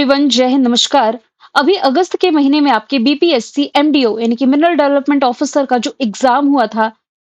Everyone, जय हिंद, नमस्कार। अभी अगस्त के महीने में आपके बीपीएससी एमडीओ यानी कि मिनरल डेवलपमेंट ऑफिसर का जो एग्जाम हुआ था,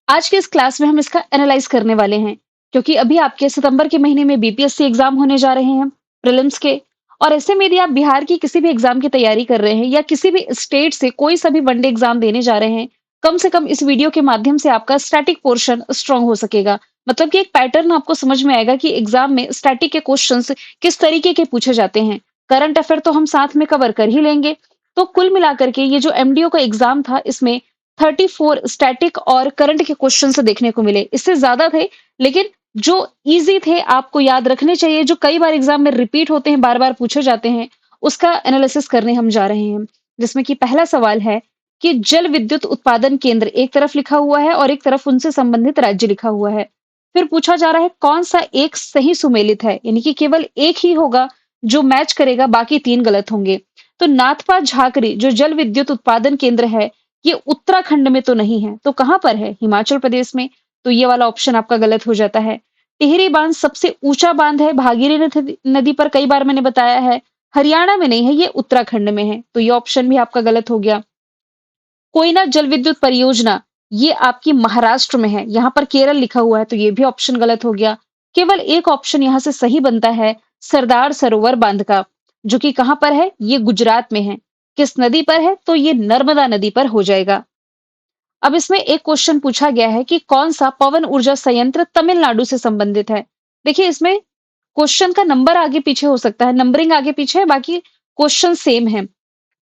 आज के इस क्लास में हम इसका एनालाइज करने वाले हैं। क्योंकि अभी आपके सितंबर के महीने में बीपीएससी एग्जाम होने जा रहे हैं, प्रीलिम्स के। और ऐसे में यदि आप बिहार की किसी भी एग्जाम की तैयारी कर रहे हैं या किसी भी स्टेट से कोई सा भी वनडे एग्जाम देने जा रहे हैं, कम से कम इस वीडियो के माध्यम से आपका स्टैटिक पोर्शन स्ट्रांग हो सकेगा। मतलब कि एक पैटर्न आपको समझ में आएगा कि एग्जाम में स्टैटिक के क्वेश्चंस किस तरीके के पूछे जाते हैं। करंट अफेयर तो हम साथ में कवर कर ही लेंगे। तो कुल मिलाकर के ये जो एमडीओ का एग्जाम था, इसमें 34 स्टैटिक और करंट के क्वेश्चन देखने को मिले। इससे ज्यादा थे, लेकिन जो इजी थे, आपको याद रखने चाहिए, जो कई बार एग्जाम में रिपीट होते हैं, बार बार पूछे जाते हैं, उसका एनालिसिस करने हम जा रहे हैं। जिसमें कि पहला सवाल है कि जल विद्युत उत्पादन केंद्र एक तरफ लिखा हुआ है और एक तरफ उनसे संबंधित राज्य लिखा हुआ है। फिर पूछा जा रहा है कौन सा एक सही सुमेलित है, यानी कि केवल एक ही होगा जो मैच करेगा, बाकी तीन गलत होंगे। तो नाथपा झाकरी जो जल विद्युत उत्पादन केंद्र है, ये उत्तराखंड में तो नहीं है, तो कहां पर है? हिमाचल प्रदेश में। तो ये वाला ऑप्शन आपका गलत हो जाता है। टिहरी बांध सबसे ऊंचा बांध है, भागीरथी नदी पर, कई बार मैंने बताया है। हरियाणा में नहीं है, ये उत्तराखंड में है, तो ये ऑप्शन भी आपका गलत हो गया। कोयना जल विद्युत परियोजना, ये आपकी महाराष्ट्र में है, यहाँ पर केरल लिखा हुआ है, तो ये भी ऑप्शन गलत हो गया। केवल एक ऑप्शन यहाँ से सही बनता है, सरदार सरोवर बांध का, जो कि कहां पर है? ये गुजरात में है। किस नदी पर है? तो ये नर्मदा नदी पर हो जाएगा। अब इसमें एक क्वेश्चन पूछा गया है कि कौन सा पवन ऊर्जा संयंत्र तमिलनाडु से संबंधित है। देखिए, इसमें क्वेश्चन का नंबर आगे पीछे हो सकता है, नंबरिंग आगे पीछे है, बाकी क्वेश्चन सेम है।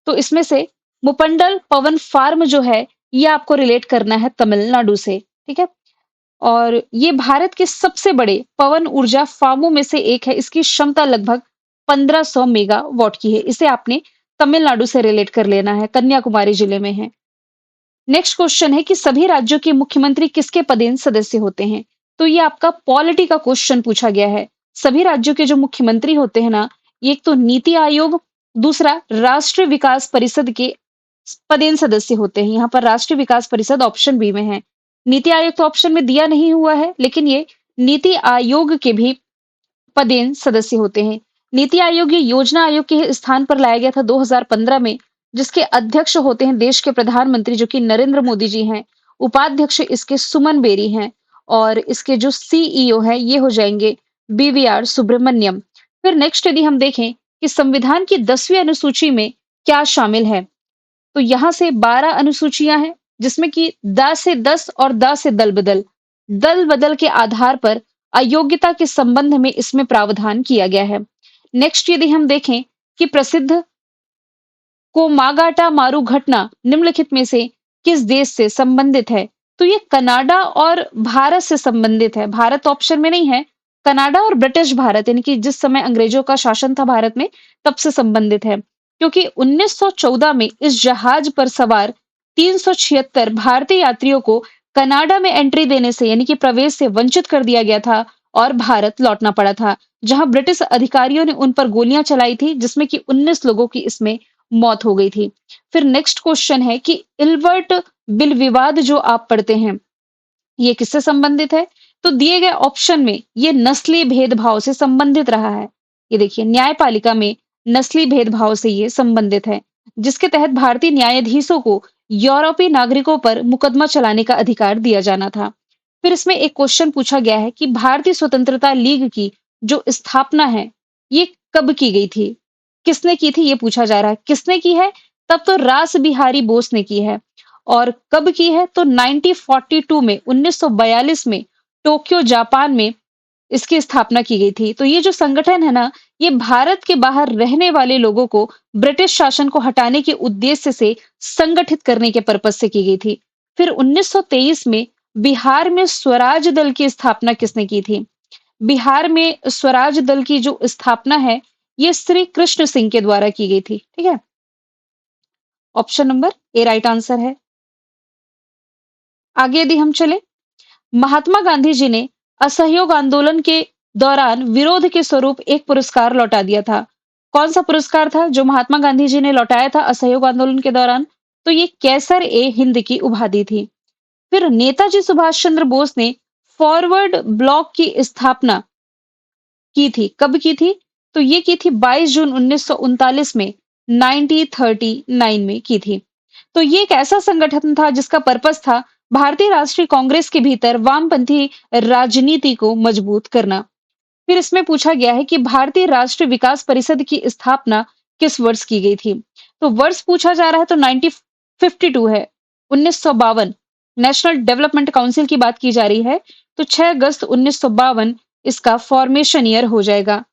तो इसमें से मुपंडल पवन फार्म जो है, ये आपको रिलेट करना है तमिलनाडु से। ठीक है। और ये भारत के सबसे बड़े पवन ऊर्जा फार्मों में से एक है। इसकी क्षमता लगभग 1500 मेगावाट की है। इसे आपने तमिलनाडु से रिलेट कर लेना है, कन्याकुमारी जिले में है। नेक्स्ट क्वेश्चन है कि सभी राज्यों के मुख्यमंत्री किसके पदेन सदस्य होते हैं। तो ये आपका पॉलिटी का क्वेश्चन पूछा गया है। सभी राज्यों के जो मुख्यमंत्री होते हैं ना, एक तो नीति आयोग, दूसरा राष्ट्रीय विकास परिषद के पदेन सदस्य होते हैं। यहाँ पर राष्ट्रीय विकास परिषद ऑप्शन बी में है। नीति आयोग तो ऑप्शन में दिया नहीं हुआ है, लेकिन ये नीति आयोग के भी पदेन सदस्य होते हैं। नीति आयोग ये योजना आयोग के स्थान पर लाया गया था 2015 में, जिसके अध्यक्ष होते हैं देश के प्रधानमंत्री, जो कि नरेंद्र मोदी जी हैं। उपाध्यक्ष इसके सुमन बेरी हैं। और इसके जो सीईओ है, ये हो जाएंगे बीवीआर सुब्रमण्यम। फिर नेक्स्ट यदि हम देखें कि संविधान की 10वीं अनुसूची में क्या शामिल है, तो यहाँ से 12 अनुसूचियां हैं, जिसमें कि द से 10 और द से दल बदल के आधार पर अयोग्यता के संबंध में इसमें प्रावधान किया गया है। नेक्स्ट यदि हम देखें कि प्रसिद्ध कोमागाटा मारू घटना निम्नलिखित में से किस देश से संबंधित है, तो ये कनाडा और भारत से संबंधित है। भारत ऑप्शन में नहीं है, कनाडा और ब्रिटिश भारत, यानी कि जिस समय अंग्रेजों का शासन था भारत में, तब से संबंधित है। क्योंकि 1914 में इस जहाज पर सवार 376 भारतीय यात्रियों को कनाडा में एंट्री देने से, यानी कि प्रवेश से वंचित कर दिया गया था और भारत लौटना पड़ा था, जहां ब्रिटिश अधिकारियों ने उन पर गोलियां चलाई थी, जिसमें कि 19 लोगों की इसमें मौत हो गई थी। फिर नेक्स्ट क्वेश्चन है कि इल्बर्ट बिल विवाद जो आप पढ़ते हैं, ये किससे संबंधित है? तो दिए गए ऑप्शन में ये नस्लीय भेदभाव से संबंधित रहा है। ये देखिए, न्यायपालिका में नस्लीय भेदभाव से ये संबंधित है, जिसके तहत भारतीय न्यायाधीशों को यूरोपीय नागरिकों पर मुकदमा चलाने का अधिकार दिया जाना था। फिर इसमें एक क्वेश्चन पूछा गया है कि भारतीय स्वतंत्रता लीग की जो स्थापना है, ये कब की गई थी? किसने की थी, ये पूछा जा रहा है। किसने की है? तब तो रास बिहारी बोस ने की है। और कब की है? तो 1942 में, 1942 में टोक्यो जापान में इसकी स्थापना की गई थी। तो ये जो संगठन है ना, ये भारत के बाहर रहने वाले लोगों को ब्रिटिश शासन को हटाने के उद्देश्य से संगठित करने के पर्पज से की गई थी। फिर 1923 में बिहार में स्वराज दल की स्थापना किसने की थी? बिहार में स्वराज दल की जो स्थापना है, ये श्री कृष्ण सिंह के द्वारा की गई थी। ठीक है। Option number A right answer है। आगे यदि हम चले, महात्मा गांधी जी ने असहयोग आंदोलन के दौरान विरोध के स्वरूप एक पुरस्कार लौटा दिया था। कौन सा पुरस्कार था जो महात्मा गांधी जी ने लौटाया था असहयोग आंदोलन के दौरान? तो ये कैसर ए हिंद की उपाधि थी। फिर नेताजी सुभाष चंद्र बोस ने फॉरवर्ड ब्लॉक की स्थापना की थी। कब की थी? तो ये की थी 22 जून 1939 में, 1939 में की थी। तो ये एक ऐसा संगठन था जिसका पर्पस था भारतीय राष्ट्रीय कांग्रेस के भीतर वामपंथी राजनीति को मजबूत करना। फिर इसमें पूछा गया है कि भारतीय राष्ट्रीय विकास परिषद की स्थापना किस वर्ष की गई थी? तो वर्ष पूछा जा रहा है तो 1952 है, 1952। नेशनल डेवलपमेंट काउंसिल की बात की जा रही है, तो 6 अगस्त 1952 इसका फॉर्मेशन ईयर हो जाएगा।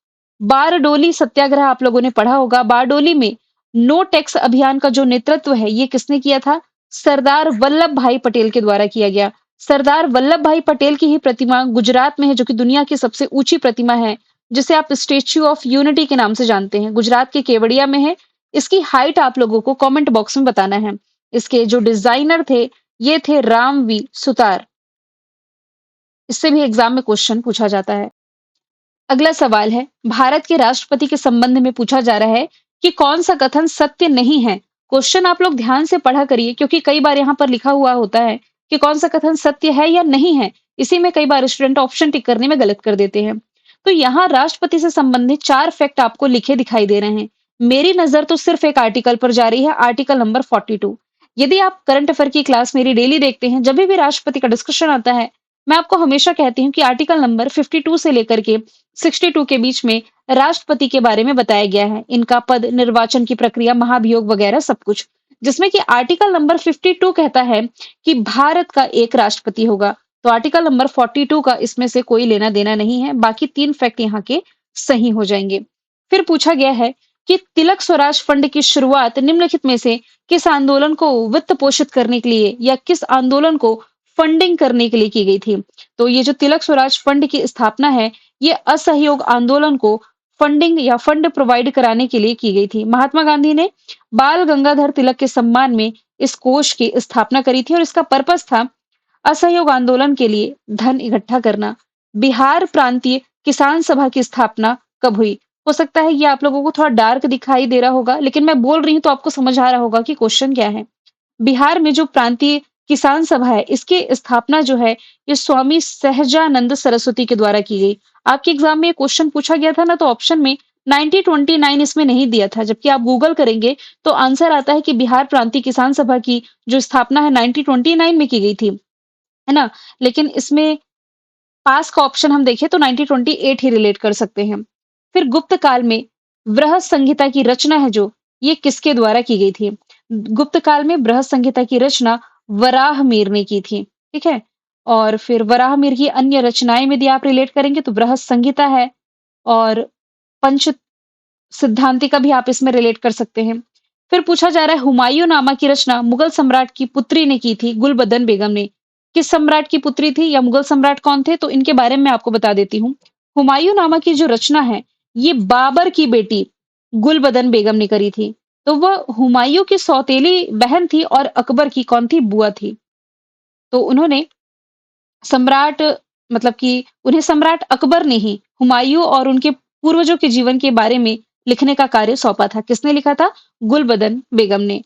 बारडोली सत्याग्रह आप लोगों ने पढ़ा होगा। बारडोली में नो टैक्स अभियान का जो नेतृत्व है, ये किसने किया था? सरदार वल्लभ भाई पटेल के द्वारा किया गया। सरदार वल्लभ भाई पटेल की ही प्रतिमा गुजरात में है, जो कि दुनिया की सबसे ऊंची प्रतिमा है, जिसे आप स्टेच्यू ऑफ यूनिटी के नाम से जानते हैं। गुजरात के केवड़िया में है। इसकी हाइट आप लोगों को कमेंट बॉक्स में बताना है। इसके जो डिजाइनर थे, ये थे रामवी सुतार। इससे भी एग्जाम में क्वेश्चन पूछा जाता है। अगला सवाल है, भारत के राष्ट्रपति के संबंध में पूछा जा रहा है कि कौन सा कथन सत्य नहीं है। क्वेश्चन आप लोग ध्यान से पढ़ा करिए, क्योंकि कई बार यहाँ पर लिखा हुआ होता है कि कौन सा कथन सत्य है या नहीं है। इसी में कई बार स्टूडेंट ऑप्शन टिक करने में गलत कर देते हैं। तो यहाँ राष्ट्रपति से संबंधित 4 फैक्ट आपको लिखे दिखाई दे रहे हैं। मेरी नजर तो सिर्फ एक आर्टिकल पर जा रही है, आर्टिकल नंबर 42। यदि आप करंट अफेयर की क्लास मेरी डेली देखते हैं, जब भी राष्ट्रपति का डिस्कशन आता है, मैं आपको हमेशा कहती हूँ कि आर्टिकल नंबर 52 से लेकर के 62 के बीच में राष्ट्रपति के बारे में बताया गया है। इनका पद, निर्वाचन की प्रक्रिया, महाभियोग वगैरह सब कुछ। जिसमें कि आर्टिकल नंबर 52 कहता है कि भारत का एक राष्ट्रपति होगा। तो आर्टिकल नंबर 42 का इसमें से कोई लेना देना नहीं है। बाकी 3 फैक्ट यहाँ के सही हो जाएंगे। फिर पूछा गया है कि तिलक स्वराज फंड की शुरुआत निम्नलिखित में से किस आंदोलन को वित्त पोषित करने के लिए या किस आंदोलन को फंडिंग करने के लिए की गई थी? तो ये जो तिलक स्वराज फंड की स्थापना है, ये असहयोग आंदोलन को फंडिंग या फंड प्रोवाइड कराने के लिए की गई थी। महात्मा गांधी ने बाल गंगाधर तिलक के सम्मान में इस कोष की स्थापना करी थी और इसका पर्पस था असहयोग आंदोलन के लिए धन इकट्ठा करना। बिहार प्रांतीय किसान सभा की स्थापना कब हुई? हो सकता है ये आप लोगों को थोड़ा डार्क दिखाई दे रहा होगा, लेकिन मैं बोल रही हूँ तो आपको समझ आ रहा होगा कि क्वेश्चन क्या है। बिहार में जो प्रांतीय किसान सभा है, इसकी स्थापना जो है, ये स्वामी सहजानंद सरस्वती के द्वारा की गई। आपके एग्जाम में ये क्वेश्चन पूछा गया था ना, तो ऑप्शन में 1929 इसमें नहीं दिया था, जबकि आप गूगल करेंगे तो आंसर आता है कि बिहार प्रांतीय किसान सभा की जो स्थापना है 1929 में की गई थी, है ना? लेकिन इसमें पास का ऑप्शन हम देखें तो 1928 ही रिलेट कर सकते हैं। फिर गुप्त काल में बृहत संहिता की रचना है जो, ये किसके द्वारा की गई थी? गुप्त काल में बृहत संहिता की रचना वराहमिहिर ने की थी, ठीक है? और फिर वराहमिहिर की अन्य रचनाएं में यदि आप रिलेट करेंगे तो बृहत संहिता है और पंच सिद्धांतिका भी आप इसमें रिलेट कर सकते हैं। फिर पूछा जा रहा है, हुमायूं नामा की रचना मुगल सम्राट की पुत्री ने की थी, गुलबदन बेगम ने। किस सम्राट की पुत्री थी या मुगल सम्राट कौन थे? तो इनके बारे में मैं आपको बता देती हूँ। हुमायूं नामा की जो रचना है, ये बाबर की बेटी गुलबदन बेगम ने करी थी। तो वह हुमायूं की सौतेली बहन थी और अकबर की कौन थी? बुआ थी। तो उन्होंने सम्राट, मतलब कि उन्हें सम्राट अकबर ने ही हुमायूं और उनके पूर्वजों के जीवन के बारे में लिखने का कार्य सौंपा था। किसने लिखा था? गुलबदन बेगम ने।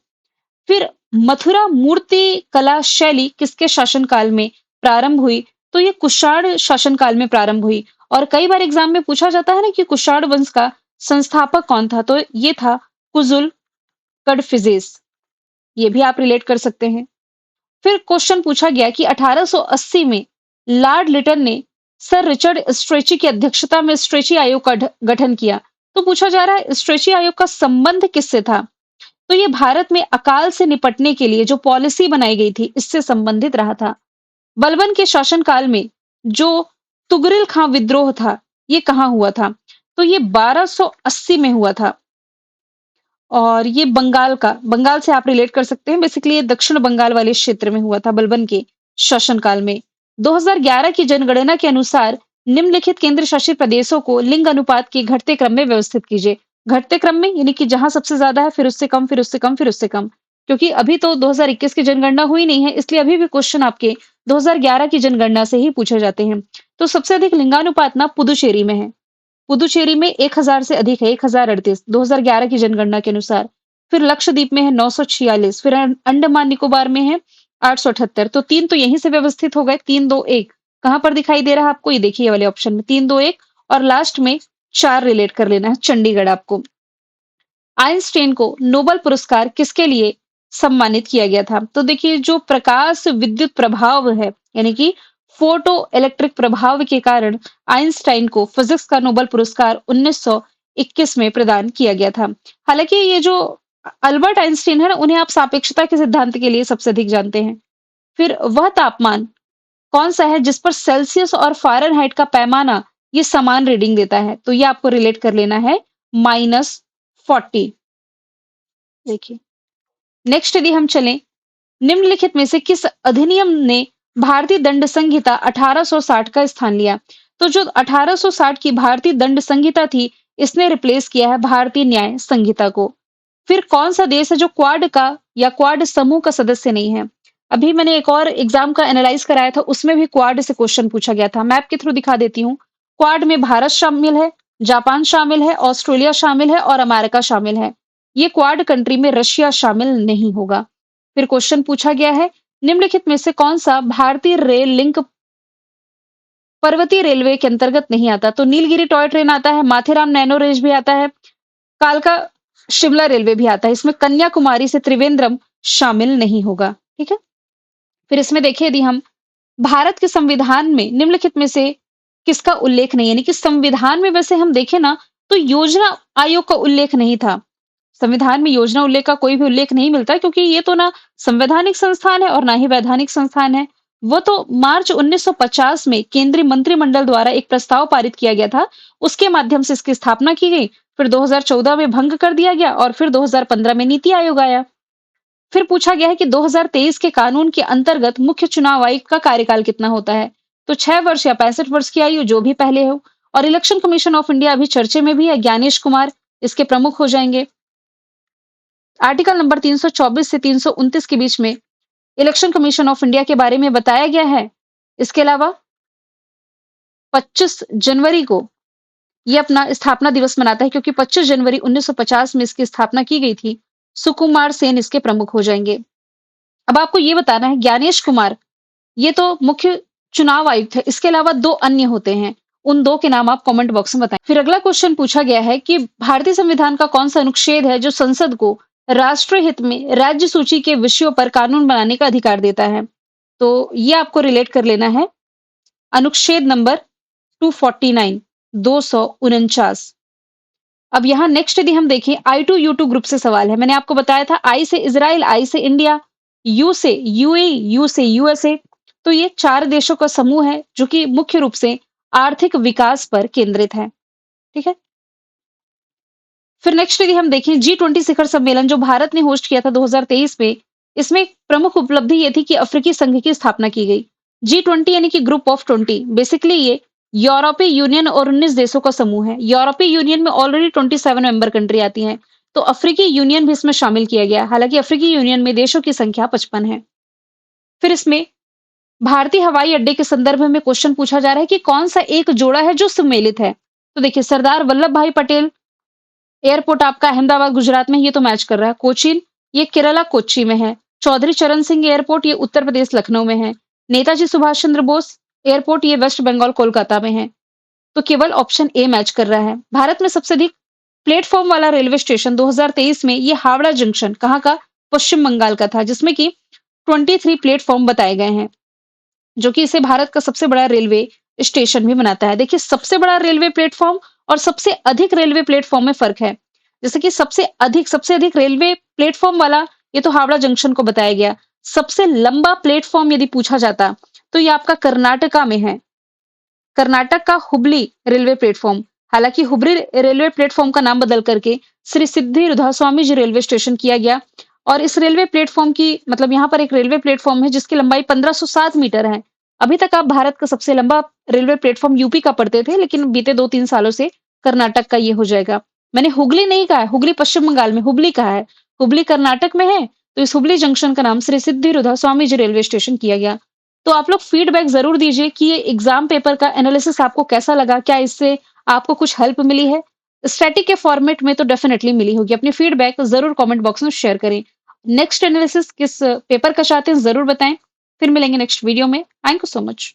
फिर मथुरा मूर्ति कला शैली किसके शासनकाल में प्रारंभ हुई? तो ये कुषाण शासनकाल में प्रारंभ हुई। और कई बार एग्जाम में पूछा जाता है ना कि कुषाण वंश का संस्थापक कौन था? तो ये था कुजुल कड़फिजेस। ये भी आप रिलेट कर सकते हैं। फिर क्वेश्चन पूछा गया कि 1880 में लॉर्ड लिटन ने सर रिचर्ड स्ट्रेची की अध्यक्षता में स्ट्रेची आयोग का गठन किया। तो पूछा जा रहा है स्ट्रेची आयोग का संबंध किससे था? तो ये भारत में अकाल से निपटने के लिए जो पॉलिसी बनाई गई थी, इससे संबंधित रहा था। बलबन के शासनकाल में जो तुगरिल खां विद्रोह था, ये कहाँ हुआ था? तो ये 1280 में हुआ था। और ये बंगाल से आप रिलेट कर सकते हैं। बेसिकली ये दक्षिण बंगाल वाले क्षेत्र में हुआ था बलबन के शासनकाल में। 2011 की जनगणना के अनुसार निम्नलिखित केंद्र शासित प्रदेशों को लिंग अनुपात के घटते क्रम में व्यवस्थित कीजिए। घटते क्रम में यानी कि जहां सबसे ज्यादा है, फिर उससे कम, फिर उससे कम, फिर उससे कम। क्योंकि अभी तो 2021 की जनगणना हुई नहीं है, इसलिए अभी भी क्वेश्चन आपके 2011 की जनगणना से ही पूछे जाते हैं। तो सबसे अधिक लिंगानुपात ना पुदुचेरी में है। पुदुचेरी में 1000 से अधिक है, 1038 2011 की जनगणना के अनुसार। फिर लक्षद्वीप में है 946, फिर अंडमान निकोबार में है 878। तो 3 तो यहीं से व्यवस्थित हो गए, 3 2 1। कहां पर दिखाई दे रहा है आपको? ये देखिए, ये वाले ऑप्शन में 3 2 1। और लास्ट में 4 रिलेट कर लेना है, चंडीगढ़ आपको। आइंस्टाइन को नोबेल पुरस्कार किसके लिए सम्मानित किया गया था? तो देखिए जो प्रकाश विद्युत प्रभाव है, यानी कि फोटो इलेक्ट्रिक प्रभाव के कारण आइंस्टाइन को फिजिक्स का नोबेल पुरस्कार 1921 में प्रदान किया गया था। हालांकि ये जो अल्बर्ट आइंस्टाइन है ना, उन्हें आप सापेक्षता के सिद्धांत के लिए सबसे अधिक जानते हैं। फिर वह तापमान कौन सा है जिस पर सेल्सियस और फ़ारेनहाइट का पैमाना ये समान रीडिंग देता है? तो ये आपको रिलेट कर लेना है -40। देखिए, नेक्स्ट यदि हम चलें, निम्नलिखित में से किस अधिनियम ने भारतीय दंड संहिता 1860 का स्थान लिया? तो जो 1860 की भारतीय दंड संहिता थी, इसने रिप्लेस किया है भारतीय न्याय संहिता को। फिर कौन सा देश है जो क्वाड का या क्वाड समूह का सदस्य नहीं है? अभी मैंने एक और एग्जाम का एनालाइज कराया था, उसमें भी क्वाड से क्वेश्चन पूछा गया था। मैप के थ्रू दिखा देती हूँ। क्वाड में भारत शामिल है, जापान शामिल है, ऑस्ट्रेलिया शामिल है और अमेरिका शामिल है। ये क्वाड कंट्री में रशिया शामिल नहीं होगा। फिर क्वेश्चन पूछा गया है, निम्नलिखित में से कौन सा भारतीय रेल लिंक पर्वतीय रेलवे के अंतर्गत नहीं आता? तो नीलगिरी टॉय ट्रेन आता है, माथेरान नैनो रेंज भी आता है, कालका शिमला रेलवे भी आता है। इसमें कन्याकुमारी से त्रिवेंद्रम शामिल नहीं होगा। ठीक है। फिर इसमें देखिए, यदि हम भारत के संविधान में निम्नलिखित में से किसका उल्लेख नहीं है, यानी कि संविधान में वैसे हम देखें ना, तो योजना आयोग का उल्लेख नहीं था। संविधान में योजना उल्लेख का कोई भी उल्लेख नहीं मिलता, क्योंकि ये तो ना संवैधानिक संस्थान है और ना ही वैधानिक संस्थान है। वो तो मार्च 1950 में केंद्रीय मंत्रिमंडल द्वारा एक प्रस्ताव पारित किया गया था, उसके माध्यम से इसकी स्थापना की गई। फिर 2014 में भंग कर दिया गया और फिर 2015 में नीति आयोग आया। फिर पूछा गया है कि 2023 के कानून के अंतर्गत मुख्य चुनाव आयुक्त का कार्यकाल कितना होता है? तो 6 वर्ष या 65 वर्ष की आयु, जो भी पहले हो। और इलेक्शन कमीशन ऑफ इंडिया अभी चर्चे में भी है, ज्ञानेश कुमार इसके प्रमुख हो जाएंगे। आर्टिकल नंबर 324 से 329 के बीच में इलेक्शन कमीशन ऑफ इंडिया के बारे में बताया गया है। इसके अलावा 25 जनवरी को ये अपना स्थापना दिवस मनाता है, क्योंकि 25 जनवरी 1950 में इसकी स्थापना की गई थी। सुकुमार सेन इसके प्रमुख हो जाएंगे। अब आपको ये बताना है, ज्ञानेश कुमार ये तो मुख्य चुनाव आयुक्त है, इसके अलावा 2 अन्य होते हैं। उन 2 के नाम आप कमेंट बॉक्स में बताएं। फिर अगला क्वेश्चन पूछा गया है कि भारतीय संविधान का कौन सा अनुच्छेद है जो संसद को राष्ट्रीय हित में राज्य सूची के विषयों पर कानून बनाने का अधिकार देता है? तो ये आपको रिलेट कर लेना है अनुच्छेद नंबर 249, 249। अब यहाँ नेक्स्ट यदि हम देखें, I2U2 ग्रुप से सवाल है। मैंने आपको बताया था, आई से इजराइल, आई से इंडिया, यू से यूएई, यू से यूएसए। तो ये 4 देशों का समूह है जो कि मुख्य रूप से आर्थिक विकास पर केंद्रित है। ठीक है। फिर नेक्स्ट यदि हम देखें, G20 शिखर सम्मेलन जो भारत ने होस्ट किया था 2023 में, इसमें एक प्रमुख उपलब्धि ये थी कि अफ्रीकी संघ की स्थापना की गई। G20 यानी कि ग्रुप ऑफ 20, बेसिकली ये यूरोपीय यूनियन और 19 देशों का समूह है। यूरोपीय यूनियन में ऑलरेडी 27 मेंबर कंट्री आती हैं, तो अफ्रीकी यूनियन भी इसमें शामिल किया गया। हालांकि अफ्रीकी यूनियन में देशों की संख्या 55 है। फिर इसमें भारतीय हवाई अड्डे के संदर्भ में क्वेश्चन पूछा जा रहा है कि कौन सा एक जोड़ा है जो सम्मिलित है? तो देखिए, सरदार वल्लभ भाई पटेल एयरपोर्ट आपका अहमदाबाद गुजरात में, ये तो मैच कर रहा है। कोचीन ये केरला कोच्चि में है। चौधरी चरण सिंह एयरपोर्ट ये उत्तर प्रदेश लखनऊ में है। नेताजी सुभाष चंद्र बोस एयरपोर्ट ये वेस्ट बंगाल कोलकाता में है। तो केवल ऑप्शन ए मैच कर रहा है। भारत में सबसे अधिक प्लेटफॉर्म वाला रेलवे स्टेशन 2023 में ये हावड़ा जंक्शन कहाँ का? पश्चिम बंगाल का था, जिसमें कि 23 प्लेटफॉर्म बताए गए हैं, जो कि इसे भारत का सबसे बड़ा रेलवे स्टेशन भी बनाता है। देखिए, सबसे बड़ा रेलवे प्लेटफॉर्म और सबसे अधिक रेलवे प्लेटफॉर्म में फर्क है। जैसे कि सबसे अधिक रेलवे प्लेटफॉर्म वाला ये तो हावड़ा जंक्शन को बताया गया। सबसे लंबा प्लेटफॉर्म यदि पूछा जाता तो ये आपका कर्नाटका में है। कर्नाटक का हुबली रेलवे प्लेटफॉर्म। हालांकि हुबली रेलवे प्लेटफॉर्म का नाम बदल करके श्री सिद्धि रुधास्वामी जी रेलवे स्टेशन किया गया। और इस रेलवे प्लेटफॉर्म की मतलब यहाँ पर एक रेलवे प्लेटफॉर्म है जिसकी लंबाई 1507 मीटर है। अभी तक आप भारत का सबसे लंबा रेलवे प्लेटफॉर्म यूपी का पढ़ते थे, लेकिन बीते 2-3 सालों से कर्नाटक का ये हो जाएगा। मैंने हुगली नहीं कहा है, हुगली पश्चिम बंगाल में, हुबली कहा है। हुबली कर्नाटक में है, तो इस हुबली जंक्शन का नाम श्री सिद्धि रुधास्वामी जी रेलवे स्टेशन किया गया। तो आप लोग फीडबैक जरूर दीजिए कि ये एग्जाम पेपर का एनालिसिस आपको कैसा लगा, क्या इससे आपको कुछ हेल्प मिली है? स्टैटिक के फॉर्मेट में तो डेफिनेटली मिली होगी। अपनी फीडबैक जरूर कमेंट बॉक्स में शेयर करें। नेक्स्ट एनालिसिस किस पेपर का चाहते हैं जरूर बताएं। फिर मिलेंगे नेक्स्ट वीडियो में। Thank you so much.